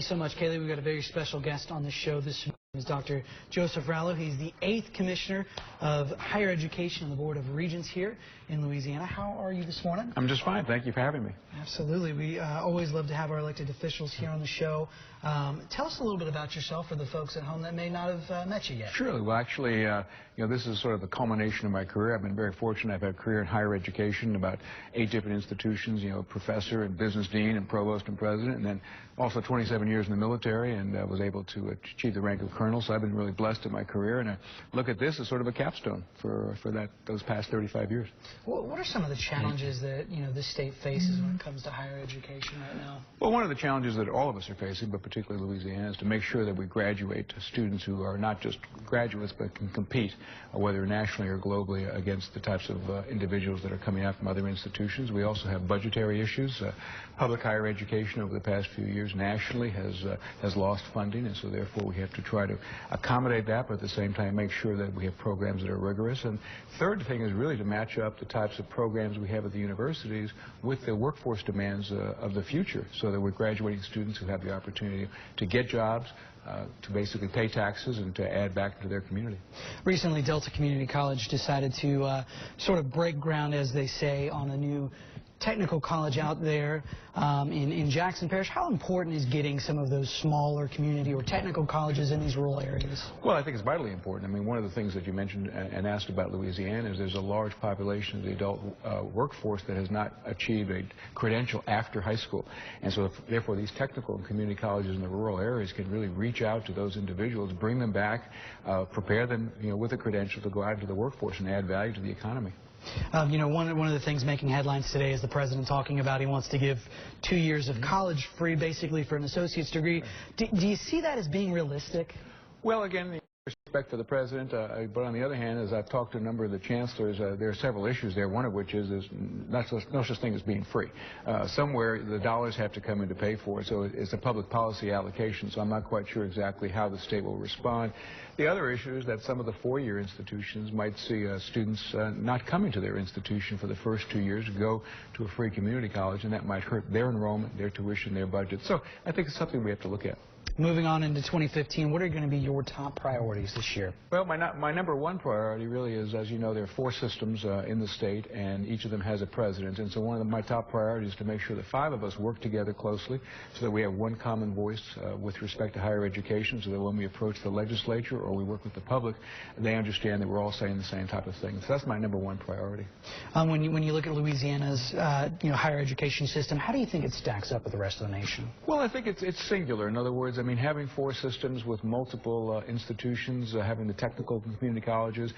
Thank you so much, Kaylee. We've got a very special guest on the show this morning. Is Dr. Joseph Rallo. He's the 8th Commissioner of Higher Education on the Board of Regents here in Louisiana. How are you this morning? I'm just fine. Thank you for having me. Absolutely. We always love to have our elected officials here on the show. Tell us a little bit about yourself for the folks at home that may not have met you yet. Surely. Well, actually, this is sort of the culmination of my career. I've been very fortunate. I've had a career in higher education, about 8 different institutions, professor and business dean and provost and president, and then also 27 years in the military, and was able to achieve the rank of colonel. So I've been really blessed in my career, and I look at this as sort of a capstone for those past 35 years. Well, what are some of the challenges that this state faces when it comes to higher education right now? Well, one of the challenges that all of us are facing, but particularly Louisiana, is to make sure that we graduate students who are not just graduates but can compete, whether nationally or globally, against the types of individuals that are coming out from other institutions. We also have budgetary issues. Public higher education over the past few years nationally has lost funding, and so therefore we have to try to accommodate that, but at the same time make sure that we have programs that are rigorous. And third thing is really to match up the types of programs we have at the universities with the workforce demands of the future, so that we're graduating students who have the opportunity to get jobs, to basically pay taxes and to add back to their community. Recently, Delta Community College decided to sort of break ground, as they say, on a new technical college out there in Jackson Parish. How important is getting some of those smaller community or technical colleges in these rural areas? Well, I think it's vitally important. I mean, one of the things that you mentioned and asked about Louisiana is there's a large population of the adult workforce that has not achieved a credential after high school. And so, therefore, these technical and community colleges in the rural areas can really reach out to those individuals, bring them back, prepare them with a credential to go out into the workforce and add value to the economy. One of the things making headlines today is the president talking about he wants to give 2 years of college free, basically, for an associate's degree. Do you see that as being realistic? Well, again, respect for the president, but on the other hand, as I've talked to a number of the chancellors, there are several issues there. One of which is no such thing as being free. Somewhere the dollars have to come in to pay for it, so it's a public policy allocation, so I'm not quite sure exactly how the state will respond. The other issue is that some of the four-year institutions might see students not coming to their institution for the first 2 years, go to a free community college, and that might hurt their enrollment, their tuition, their budget. So I think it's something we have to look at. Moving on into 2015, what are going to be your top priorities this year? Well, my number one priority really is, as you know, there are 4 systems in the state, and each of them has a president. And so one of my top priorities is to make sure that 5 of us work together closely so that we have one common voice with respect to higher education, so that when we approach the legislature or we work with the public, they understand that we're all saying the same type of thing. So that's my number one priority. When you look at Louisiana's higher education system, how do you think it stacks up with the rest of the nation? Well, I think it's singular. In other words, I mean, having 4 systems with multiple institutions, having the technical and community colleges,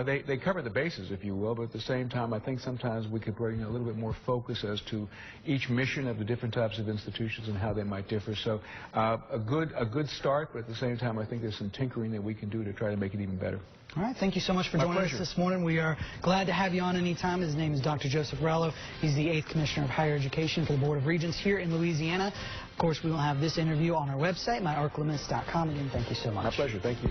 they cover the bases, if you will, but at the same time, I think sometimes we could bring a little bit more focus as to each mission of the different types of institutions and how they might differ. So a good start, but at the same time, I think there's some tinkering that we can do to try to make it even better. All right, thank you so much for joining us this morning. We are glad to have you on anytime. His name is Dr. Joseph Rallo. He's the 8th Commissioner of Higher Education for the Board of Regents here in Louisiana. Of course, we will have this interview on our website, myarclemis.com. Again, thank you so much. My pleasure. Thank you.